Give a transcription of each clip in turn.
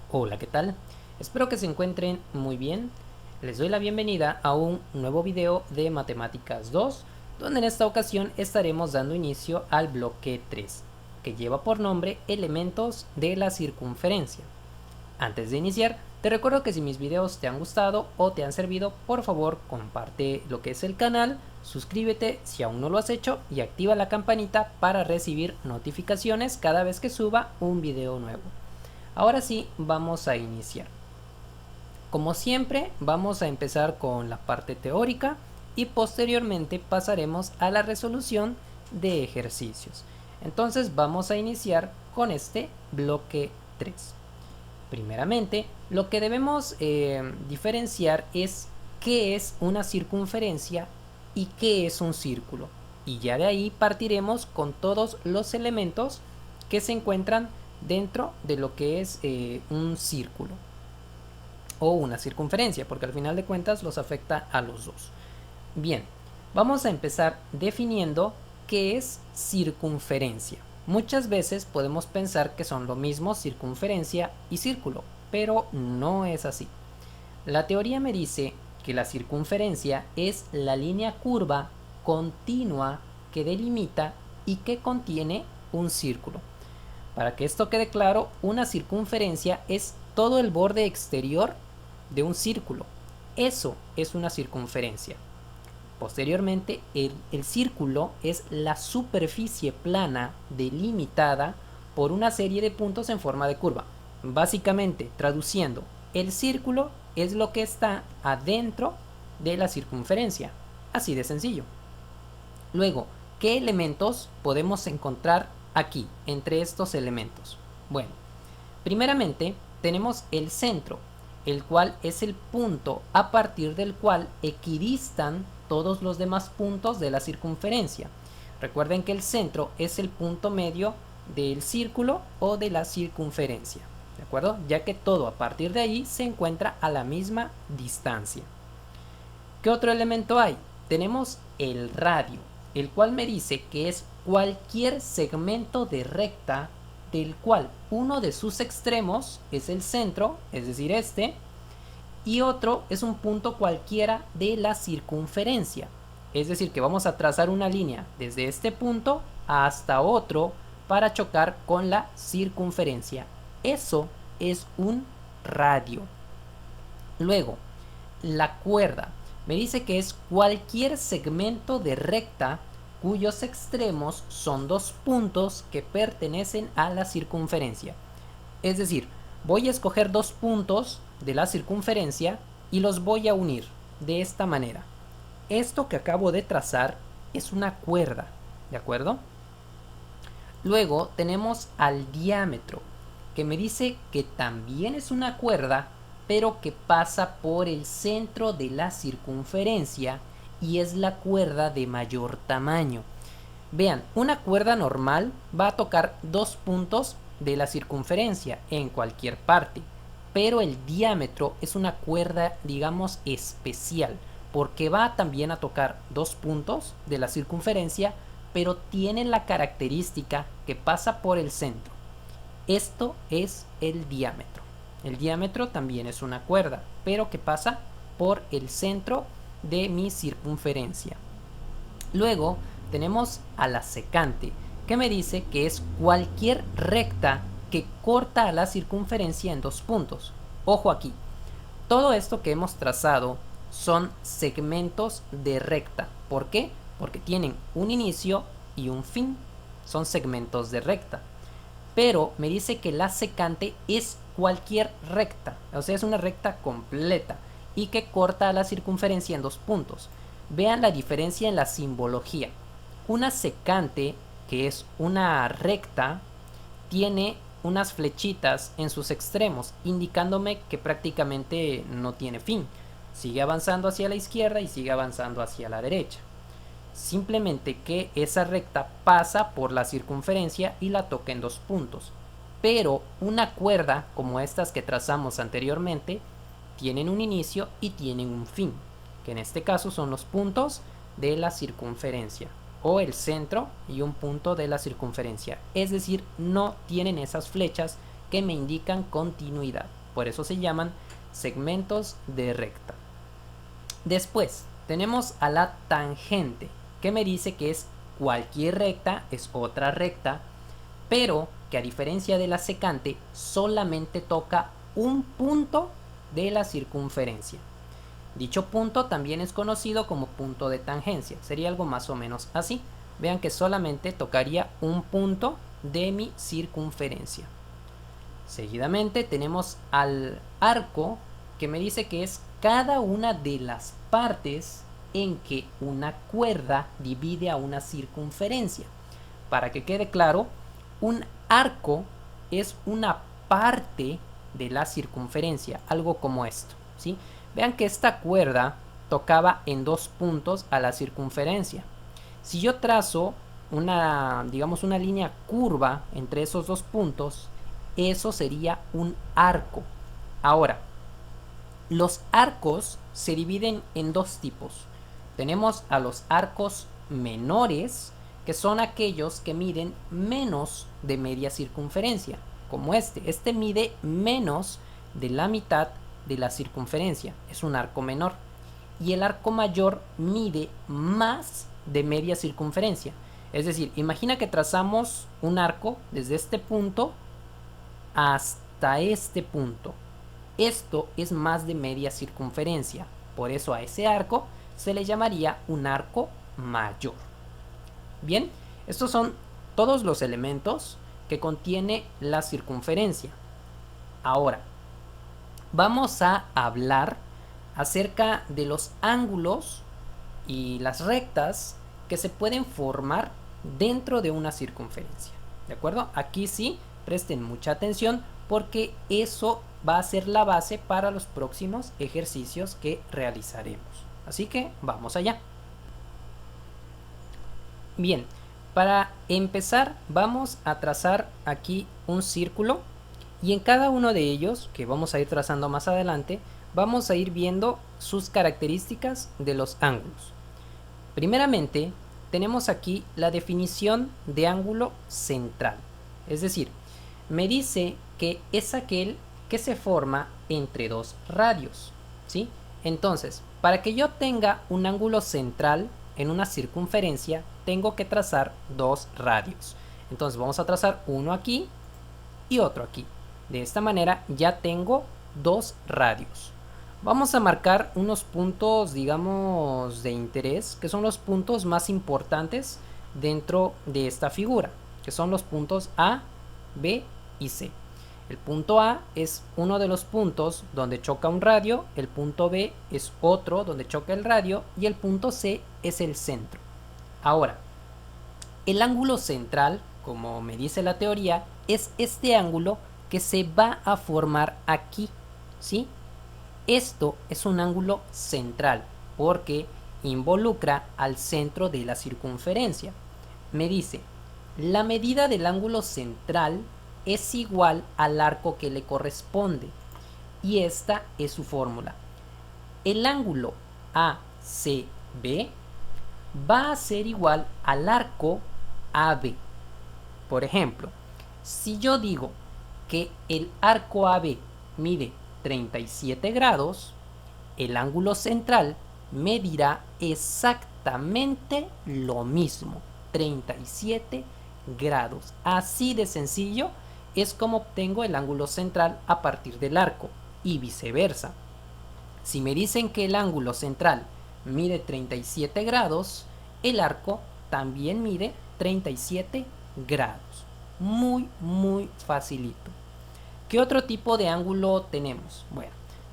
Hola, ¿qué tal? Espero que se encuentren muy bien. Les doy la bienvenida a un nuevo video de Matemáticas 2, donde en esta ocasión estaremos dando inicio al bloque 3, que lleva por nombre Elementos de la circunferencia. Antes de iniciar, te recuerdo que si mis videos te han gustado o te han servido, por favor comparte lo que es el canal, suscríbete si aún no lo has hecho y activa la campanita para recibir notificaciones cada vez que suba un video nuevo. Ahora sí, vamos a iniciar. Como siempre, vamos a empezar con la parte teórica y posteriormente pasaremos a la resolución de ejercicios. Entonces vamos a iniciar con este bloque 3. Primeramente, lo que debemos diferenciar es qué es una circunferencia y qué es un círculo. Y ya de ahí partiremos con todos los elementos que se encuentran dentro de lo que es un círculo o una circunferencia, porque al final de cuentas los afecta a los dos. Bien, vamos a empezar definiendo qué es circunferencia. Muchas veces podemos pensar que son lo mismo circunferencia y círculo, pero no es así. La teoría me dice que la circunferencia es la línea curva continua que delimita y que contiene un círculo. Para que esto quede claro, una circunferencia es todo el borde exterior de un círculo. Eso es una circunferencia. Posteriormente, el círculo es la superficie plana delimitada por una serie de puntos en forma de curva. Básicamente, traduciendo, el círculo es lo que está adentro de la circunferencia. Así de sencillo. Luego, ¿qué elementos podemos encontrar aquí, entre estos elementos? Bueno, primeramente tenemos el centro, el cual es el punto a partir del cual equidistan todos los demás puntos de la circunferencia. Recuerden que el centro es el punto medio del círculo o de la circunferencia, ¿de acuerdo? Ya que todo a partir de ahí se encuentra a la misma distancia. ¿Qué otro elemento hay? Tenemos el radio, el cual me dice que es cualquier segmento de recta del cual uno de sus extremos es el centro, es decir, este, y otro es un punto cualquiera de la circunferencia. Es decir, que vamos a trazar una línea desde este punto hasta otro para chocar con la circunferencia. Eso es un radio. Luego, la cuerda me dice que es cualquier segmento de recta cuyos extremos son dos puntos que pertenecen a la circunferencia. Es decir, voy a escoger dos puntos de la circunferencia y los voy a unir de esta manera. Esto que acabo de trazar es una cuerda, ¿de acuerdo? Luego tenemos al diámetro, que me dice que también es una cuerda, pero que pasa por el centro de la circunferencia y es la cuerda de mayor tamaño. Vean, una cuerda normal va a tocar dos puntos de la circunferencia en cualquier parte, pero el diámetro es una cuerda, digamos, especial, porque va también a tocar dos puntos de la circunferencia, pero tiene la característica que pasa por el centro. Esto es el diámetro. El diámetro también es una cuerda, pero que pasa por el centro de mi circunferencia. Luego tenemos a la secante, que me dice que es cualquier recta que corta a la circunferencia en dos puntos. Ojo aquí, todo esto que hemos trazado son segmentos de recta. ¿Por qué? Porque tienen un inicio y un fin. Son segmentos de recta. Pero me dice que la secante es cualquier recta, o sea, es una recta completa y que corta a la circunferencia en dos puntos. Vean la diferencia en la simbología. Una secante, que es una recta, tiene unas flechitas en sus extremos, indicándome que prácticamente no tiene fin. Sigue avanzando hacia la izquierda y sigue avanzando hacia la derecha. Simplemente que esa recta pasa por la circunferencia y la toca en dos puntos. Pero una cuerda, como estas que trazamos anteriormente, tienen un inicio y tienen un fin, que en este caso son los puntos de la circunferencia, o el centro y un punto de la circunferencia. Es decir, no tienen esas flechas que me indican continuidad. por eso se llaman segmentos de recta. Después tenemos a la tangente, que me dice que es cualquier recta, es otra recta, pero que a diferencia de la secante solamente toca un punto de la circunferencia. Dicho punto también es conocido como punto de tangencia, sería algo más o menos así. Vean que solamente tocaría un punto de mi circunferencia. Seguidamente tenemos al arco, que me dice que es cada una de las partes en que una cuerda divide a una circunferencia. Para que quede claro, un arco es una parte de la circunferencia, algo como esto, ¿sí? Vean que esta cuerda tocaba en 2 puntos a la circunferencia. Si yo trazo digamos una línea curva entre esos 2 puntos, eso sería un arco. Ahora, los arcos se dividen en 2 tipos. Tenemos a los arcos menores, que son aquellos que miden menos de media circunferencia, como este. Este mide menos de la mitad de la circunferencia, es un arco menor. Y el arco mayor mide más de media circunferencia. Es decir, imagina que trazamos un arco desde este punto hasta este punto. Esto es más de media circunferencia, por eso a ese arco se le llamaría un arco mayor. Bien, estos son todos los elementos que contiene la circunferencia. Ahora, vamos a hablar acerca de los ángulos y las rectas que se pueden formar dentro de una circunferencia. ¿De acuerdo? Aquí sí, presten mucha atención porque eso va a ser la base para los próximos ejercicios que realizaremos. Así que vamos allá. Bien, para empezar vamos a trazar aquí un círculo y en cada uno de ellos, que vamos a ir trazando más adelante, vamos a ir viendo sus características de los ángulos. Primeramente, tenemos aquí la definición de ángulo central. Es decir, me dice que es aquel que se forma entre 2 radios, ¿sí? Entonces, para que yo tenga un ángulo central en una circunferencia, tengo que trazar 2 radios. Entonces vamos a trazar uno aquí y otro aquí. De esta manera ya tengo 2 radios. Vamos a marcar unos puntos, digamos, de interés, que son los puntos más importantes dentro de esta figura, que son los puntos A, B y C. El punto A es uno de los puntos donde choca un radio, el punto B es otro donde choca el radio y el punto C es el centro. Ahora, el ángulo central, como me dice la teoría, es este ángulo que se va a formar aquí, ¿sí? Esto es un ángulo central porque involucra al centro de la circunferencia. Me dice, la medida del ángulo central es igual al arco que le corresponde y esta es su fórmula. El ángulo ACB va a ser igual al arco AB. Por ejemplo, si yo digo que el arco AB mide 37 grados, el ángulo central medirá exactamente lo mismo, 37 grados. Así de sencillo es como obtengo el ángulo central a partir del arco y viceversa. Si me dicen que el ángulo central mide 37 grados, el arco también mide 37 grados. Muy facilito. ¿Qué otro tipo de ángulo tenemos? Bueno,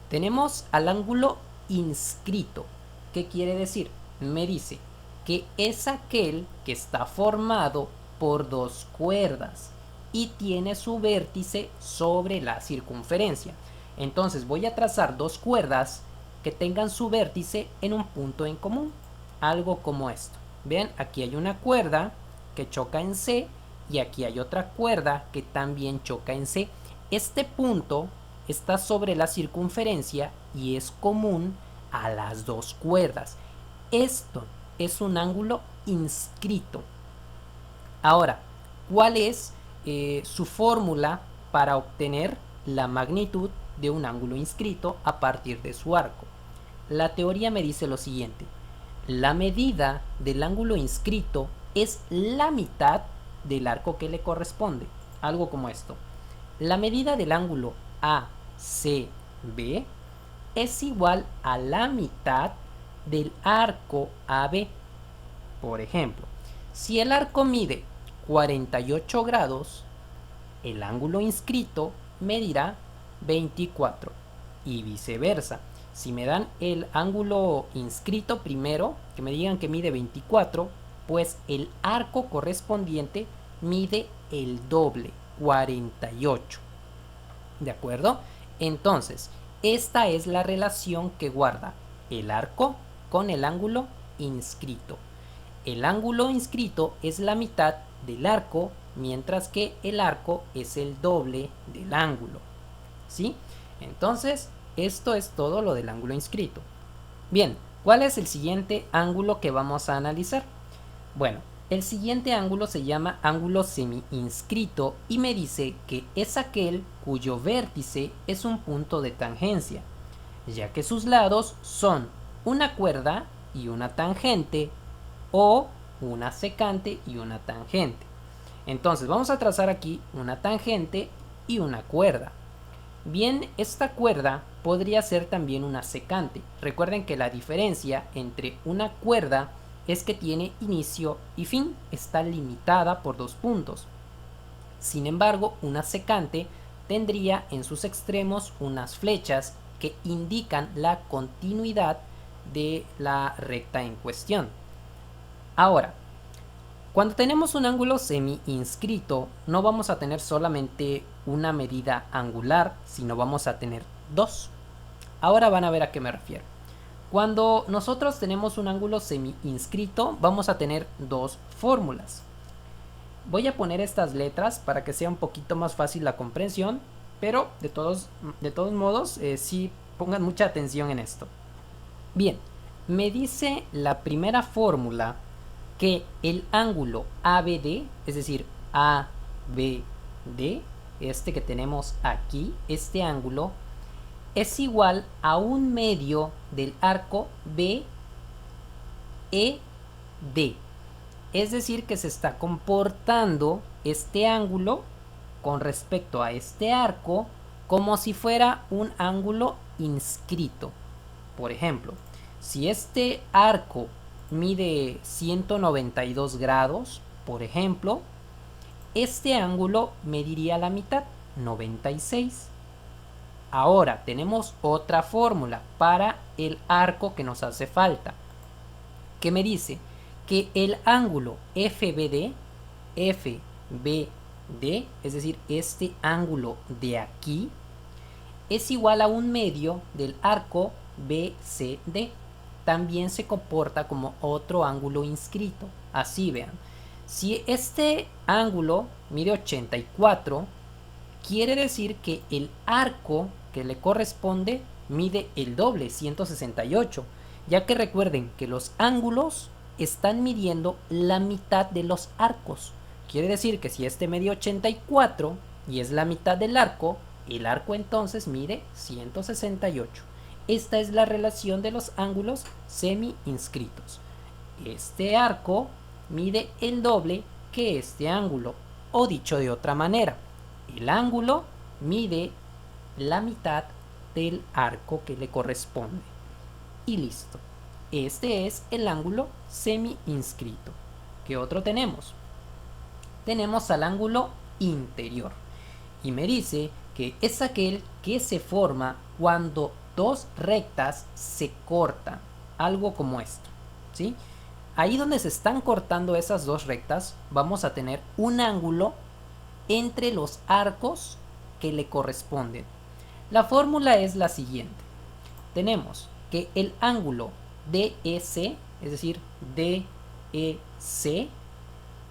tenemos al ángulo inscrito. ¿Qué quiere decir? Me dice que es aquel que está formado por 2 cuerdas y tiene su vértice sobre la circunferencia. Entonces voy a trazar 2 cuerdas que tengan su vértice en un punto en común. Algo como esto. Vean, aquí hay una cuerda que choca en C y aquí hay otra cuerda que también choca en C. Este punto está sobre la circunferencia y es común a las 2 cuerdas. Esto es un ángulo inscrito. Ahora, ¿cuál es su fórmula para obtener la magnitud de un ángulo inscrito a partir de su arco. La teoría me dice lo siguiente: la medida del ángulo inscrito es la mitad del arco que le corresponde. Algo como esto: la medida del ángulo ACB es igual a la mitad del arco AB. Por ejemplo, si el arco mide 48 grados, el ángulo inscrito medirá 24 y viceversa. Si me dan el ángulo inscrito primero, que me digan que mide 24, pues el arco correspondiente mide el doble, 48. ¿De acuerdo? Entonces, esta es la relación que guarda el arco con el ángulo inscrito. El ángulo inscrito es la mitad del arco, mientras que el arco es el doble del ángulo. ¿Sí? Entonces, esto es todo lo del ángulo inscrito. Bien, ¿cuál es el siguiente ángulo que vamos a analizar? Bueno, el siguiente ángulo se llama ángulo semi-inscrito y me dice que es aquel cuyo vértice es un punto de tangencia, ya que sus lados son una cuerda y una tangente, o una secante y una tangente. Entonces vamos a trazar aquí una tangente y una cuerda. Bien, esta cuerda podría ser también una secante. Recuerden que la diferencia entre una cuerda es que tiene inicio y fin, está limitada por 2 puntos. Sin embargo, una secante tendría en sus extremos unas flechas que indican la continuidad de la recta en cuestión. Ahora, cuando tenemos un ángulo semi-inscrito, no vamos a tener solamente una medida angular, sino vamos a tener 2. Ahora van a ver a qué me refiero. Cuando nosotros tenemos un ángulo semi-inscrito, vamos a tener 2 fórmulas. Voy a poner estas letras para que sea un poquito más fácil la comprensión, pero de todos modos, sí pongan mucha atención en esto. Bien, me dice la primera fórmula que el ángulo ABD, es decir, ABD, este que tenemos aquí, este ángulo, es igual a un medio del arco BED. Es decir, que se está comportando este ángulo con respecto a este arco como si fuera un ángulo inscrito. Por ejemplo, si este arco mide 192 grados, por ejemplo, este ángulo mediría la mitad, 96. Ahora tenemos otra fórmula para el arco que nos hace falta, que me dice que el ángulo FBD, es decir, este ángulo de aquí, es igual a un medio del arco BCD. También se comporta como otro ángulo inscrito. Así vean, si este ángulo mide 84, quiere decir que el arco que le corresponde mide el doble, 168, ya que recuerden que los ángulos están midiendo la mitad de los arcos. Quiere decir que si este mide 84 y es la mitad del arco, el arco entonces mide 168. Esta es la relación de los ángulos semi-inscritos. Este arco mide el doble que este ángulo, o dicho de otra manera, el ángulo mide la mitad del arco que le corresponde. Y listo. Este es el ángulo semi-inscrito. ¿Qué otro tenemos? Tenemos al ángulo interior. Y me dice que es aquel que se forma cuando 2 rectas se cortan. Algo como esto, ¿sí? Ahí donde se están cortando esas 2 rectas, vamos a tener un ángulo entre los arcos que le corresponden. La fórmula es la siguiente. Tenemos que el ángulo DEC, es decir, DEC,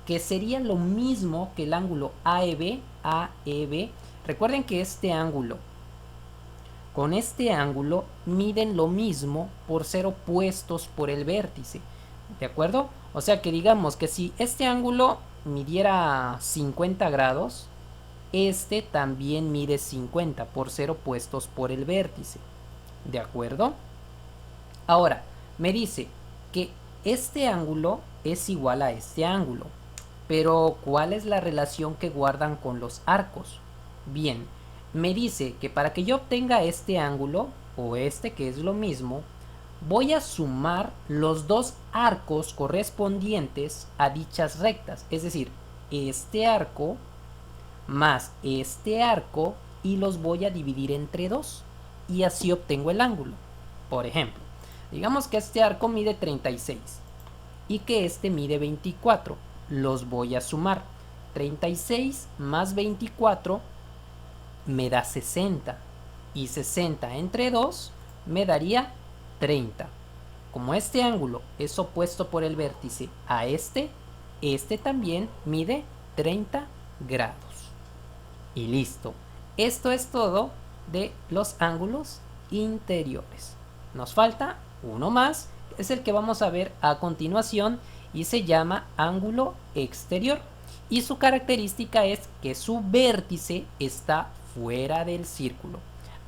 que sería lo mismo que el ángulo AEB. Recuerden que este ángulo con este ángulo miden lo mismo por ser opuestos por el vértice. ¿De acuerdo? O sea que digamos que si este ángulo midiera 50 grados, este también mide 50 por ser opuestos por el vértice. ¿De acuerdo? Ahora, me dice que este ángulo es igual a este ángulo. Pero, ¿cuál es la relación que guardan con los arcos? Bien, me dice que para que yo obtenga este ángulo, o este que es lo mismo, voy a sumar los dos arcos correspondientes a dichas rectas. Es decir, este arco más este arco y los voy a dividir entre dos. Y así obtengo el ángulo. Por ejemplo, digamos que este arco mide 36 y que este mide 24. Los voy a sumar. 36 más 24 me da 60. Y 60 entre 2 me daría 30. Como este ángulo es opuesto por el vértice a este también mide 30 grados. Y listo. Esto es todo de los ángulos interiores. Nos falta uno más, es el que vamos a ver a continuación y se llama ángulo exterior. Y su característica es que su vértice está fuera del círculo.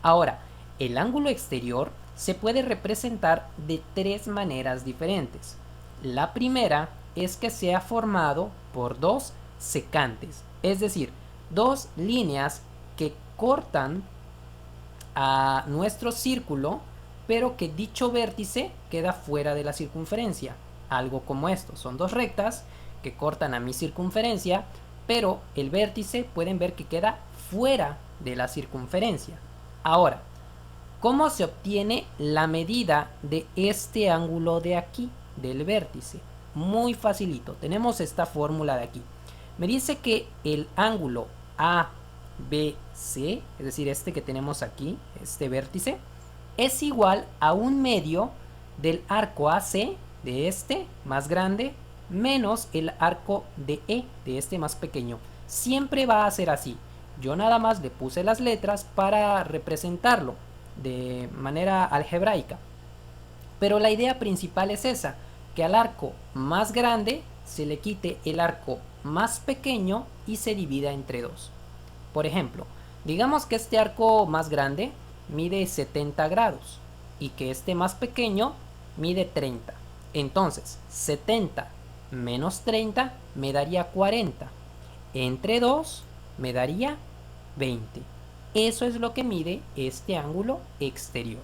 Ahora, el ángulo exterior se puede representar de tres maneras diferentes. La primera es que sea formado por dos secantes, es decir, dos líneas que cortan a nuestro círculo, pero que dicho vértice queda fuera de la circunferencia. Algo como esto, son dos rectas que cortan a mi circunferencia, pero el vértice pueden ver que queda fuera de la circunferencia. Ahora, ¿cómo se obtiene la medida de este ángulo de aquí, del vértice? Muy facilito, tenemos esta fórmula de aquí. Me dice que el ángulo ABC, es decir, este que tenemos aquí, este vértice, es igual a un medio del arco AC, de este más grande, menos el arco de E, de este más pequeño. Siempre va a ser así. Yo nada más le puse las letras para representarlo de manera algebraica. Pero la idea principal es esa, que al arco más grande se le quite el arco más pequeño y se divida entre dos. Por ejemplo, digamos que este arco más grande mide 70 grados y que este más pequeño mide 30. Entonces, 70 menos 30 me daría 40. Entre 2 me daría 20. Eso es lo que mide este ángulo exterior.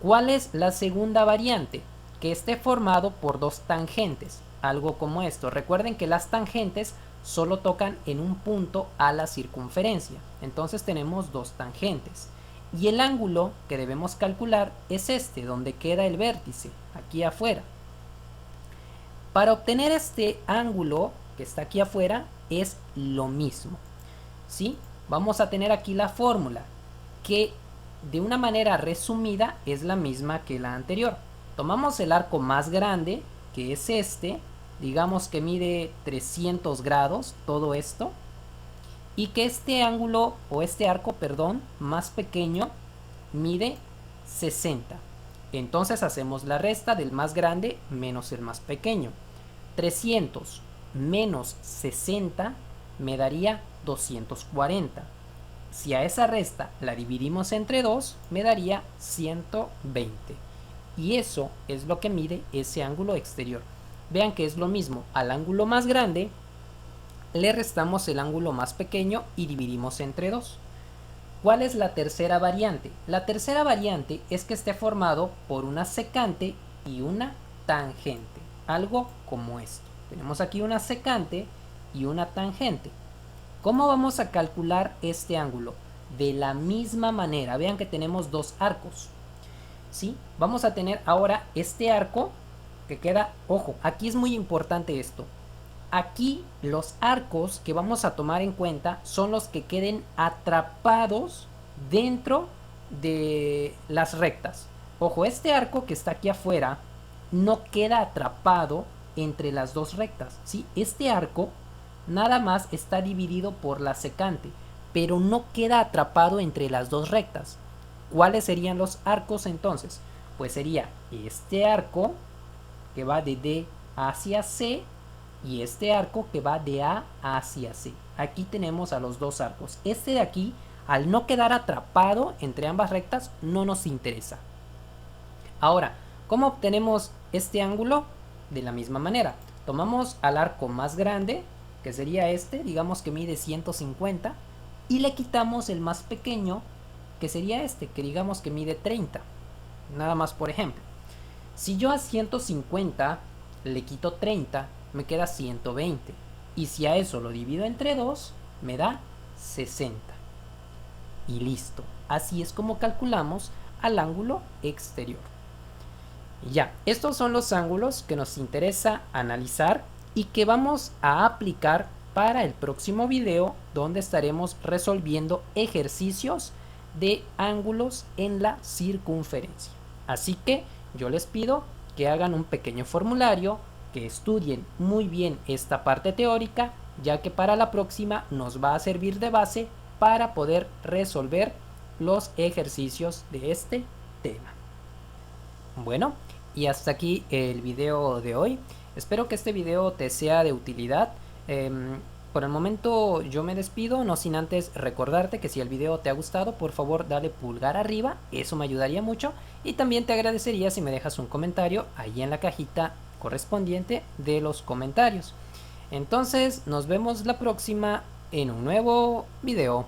¿Cuál es la segunda variante? Que esté formado por dos tangentes, algo como esto. Recuerden que las tangentes solo tocan en un punto a la circunferencia. Entonces tenemos dos tangentes. Y el ángulo que debemos calcular es este, donde queda el vértice, aquí afuera. Para obtener este ángulo que está aquí afuera es lo mismo, ¿sí? Vamos a tener aquí la fórmula, que de una manera resumida es la misma que la anterior. Tomamos el arco más grande, que es este, digamos que mide 300 grados, todo esto, y que este ángulo, o este arco, perdón, más pequeño, mide 60. Entonces hacemos la resta del más grande menos el más pequeño. 300 menos 60 me daría 240. Si a esa resta la dividimos entre 2, me daría 120. Y eso es lo que mide ese ángulo exterior. Vean que es lo mismo, al ángulo más grande le restamos el ángulo más pequeño y dividimos entre 2. ¿Cuál es la tercera variante? La tercera variante es que esté formado por una secante y una tangente. Algo como esto. Tenemos aquí una secante y una tangente. ¿Cómo vamos a calcular este ángulo? De la misma manera. Vean que tenemos dos arcos, ¿sí? Vamos a tener ahora este arco que queda, ojo, aquí es muy importante esto. Aquí los arcos que vamos a tomar en cuenta son los que queden atrapados dentro de las rectas. Ojo, este arco que está aquí afuera no queda atrapado entre las dos rectas, ¿sí? Este arco nada más está dividido por la secante, pero no queda atrapado entre las dos rectas. ¿Cuáles serían los arcos entonces? Pues sería este arco que va de D hacia C y este arco que va de A hacia C. aquí tenemos a los dos arcos. Este de aquí, al no quedar atrapado entre ambas rectas, no nos interesa. Ahora, ¿cómo obtenemos este ángulo? De la misma manera, tomamos al arco más grande, que sería este, digamos que mide 150, y le quitamos el más pequeño, que sería este, que digamos que mide 30. Nada más por ejemplo. Si yo a 150 le quito 30, me queda 120. Y si a eso lo divido entre 2, me da 60. Y listo. Así es como calculamos al ángulo exterior. Ya, estos son los ángulos que nos interesa analizar y que vamos a aplicar para el próximo video, donde estaremos resolviendo ejercicios de ángulos en la circunferencia. Así que yo les pido que hagan un pequeño formulario, que estudien muy bien esta parte teórica, ya que para la próxima nos va a servir de base para poder resolver los ejercicios de este tema. Bueno, y hasta aquí el video de hoy. Espero que este video te sea de utilidad. Por el momento yo me despido, no sin antes recordarte que si el video te ha gustado, por favor dale pulgar arriba, eso me ayudaría mucho. Y también te agradecería si me dejas un comentario ahí en la cajita correspondiente de los comentarios. Entonces nos vemos la próxima en un nuevo video.